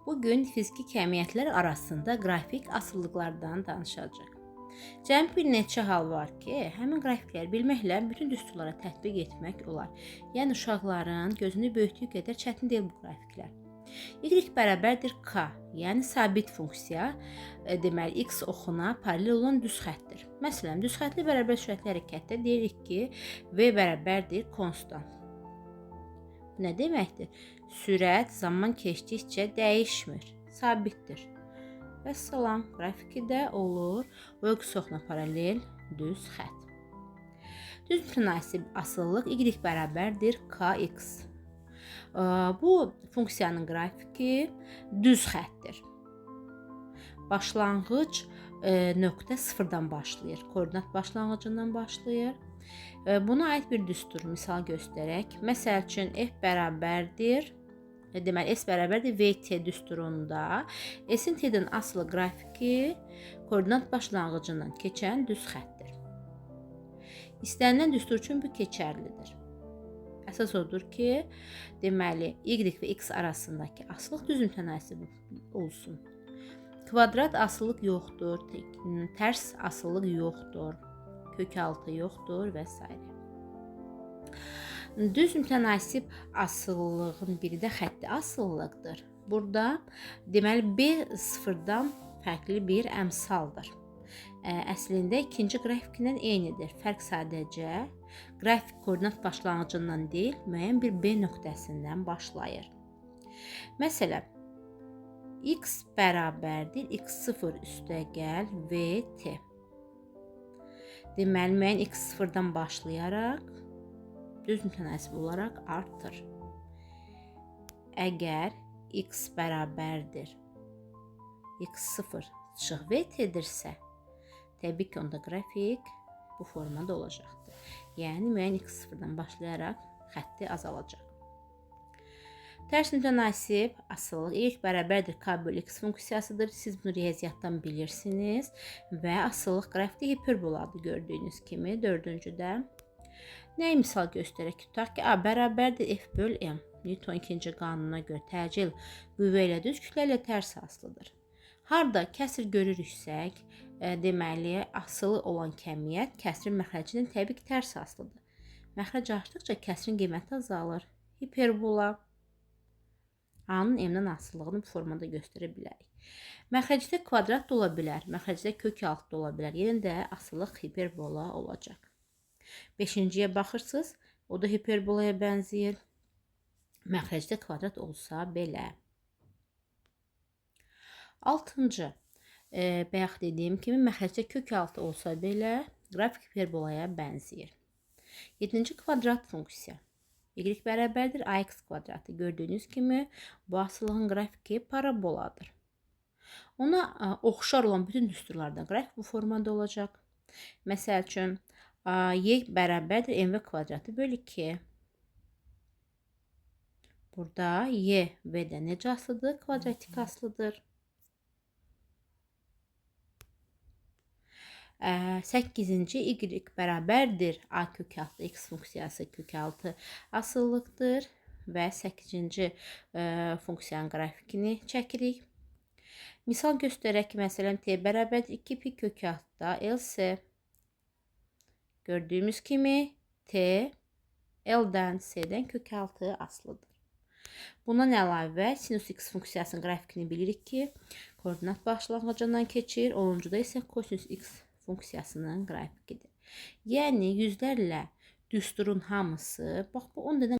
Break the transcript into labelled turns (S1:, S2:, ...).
S1: Bugün fiziki kəmiyyətlər arasında qrafik asılılıqlardan danışacağıq. Cəmi bir neçə hal var ki, həmin qrafikləri bilməklə bütün düsturlara tətbiq etmək olar. Yəni uşaqların gözünü böyütdüyü qədər çətin deyil bu qrafiklər. Y bərabərdir k, yəni sabit funksiya, deməli x oxuna paralel olan düz xəttdir. Məsələn, düz xəttli bərabər sürətli hərəkətdə deyirik ki, v bərabərdir konstant. Bu nə deməkdir? Sürət zaman keçdikcə dəyişmir, sabitdir. Vəssalam, qrafiki də olur o oxuna paralel düz xətt. Düz mütənasib asıllıq y bərabərdir kx. Bu funksiyanın qrafiki düz xəttdir. Başlanğıc nöqtə sıfırdan başlayır, koordinat başlanğıcından başlayır. Buna aid bir düstur misal göstərək. Məsəl üçün f bərabərdir, deməli s bərabərdir vt düsturunda s-in t-dən asılı qrafiki koordinat başlanğıcından keçən düz xəttdir. İstənilən düstur üçün bu keçərlidir. Əsas odur ki, deməli y və x arasındakı asılıq düz mütənasib olsun. Kvadrat asılılıq yoxdur, tərs asılılıq yoxdur, kökaltı yoxdur və s. Düz mütənasib asıllılığın biri də xətti asılılıqdır. Burada deməli b sıfırdan fərqli bir əmsaldır. Əslində ikinci qrafikindən eynidir. Fərq sadəcə qrafik koordinat başlanğıcından deyil, müəyyən bir b nöqtəsindən başlayır. Məsələn, x bərabərdir x0 üstəgəl vt. Deməli, müəyyən x0-dan başlayaraq düz mütənasib olaraq artır. Əgər x bərabərdir x0 çıx vt-dirsə, təbii ki, onda qrafik bu formada olacaqdır. Yəni, müəyyən x0-dan başlayaraq xətti azalacaq. Tərs mütənasib asıllıq y bərabərdir k bölü x funksiyasıdır. Siz bunu riyaziyyatdan bilirsiniz və asıllıq qrafikdə hiperboladır gördüyünüz kimi dördüncüdə. Nəyi misal göstərək? Tutaq ki, a bərabərdir f bölü m. Newton 2-ci qanununa görə təcil qüvvə ilə düz kütlə ilə tərs asılıdır. Harda kəsr görürüksək, deməli, asılı olan kəmiyyət kəsrin məxrəcinin təbii ki, tərs asılıdır. Məxrəc artdıqca kəsrin qiyməti azalır. Hiperbola A-nın m-dən asılılığını bu formada göstərə bilərik. Məxrəcdə kvadrat da ola bilər, məxrəcdə kök altı da ola bilər. Yenə də asıllıq hiperbola olacaq. 5-ciyə baxırsınız, o da hiperbolaya bənzəyir. Məxrəcdə kvadrat olsa belə. 6-cı, bayaq dediyim kimi məxrəcdə kök altı olsa belə qrafik hiperbolaya bənzəyir. 7-ci kvadrat funksiya. Y bərabərdir ax kvadratı. Gördüyünüz kimi bu asıllığın qrafiki paraboladır. Ona oxşar olan bütün düsturlarda qrafik bu formada olacaq. Məsəl üçün y bərabərdir mv kvadratı bölü 2. Burada y v də necə asılıdır? Kvadratik asılıdır. 8-ci y bərabərdir a kök altı x funksiyası kök altı asılılıqdır və 8-ci funksiyanın qrafikini çəkirik. Misal göstərək ki, məsələn, t bərabərdir 2 pi kök altıda else. Gördüyümüz kimi t l-dən c-dən kök altı asılıdır. Bundan əlavə sinus x funksiyasının qrafikini bilirik ki, koordinat başlanğıcından keçir, 10-cuda isə kosinus x funksiyasının qrafikidir. Yəni, yüzlərlə düsturun hamısı, bax bu 10 dənə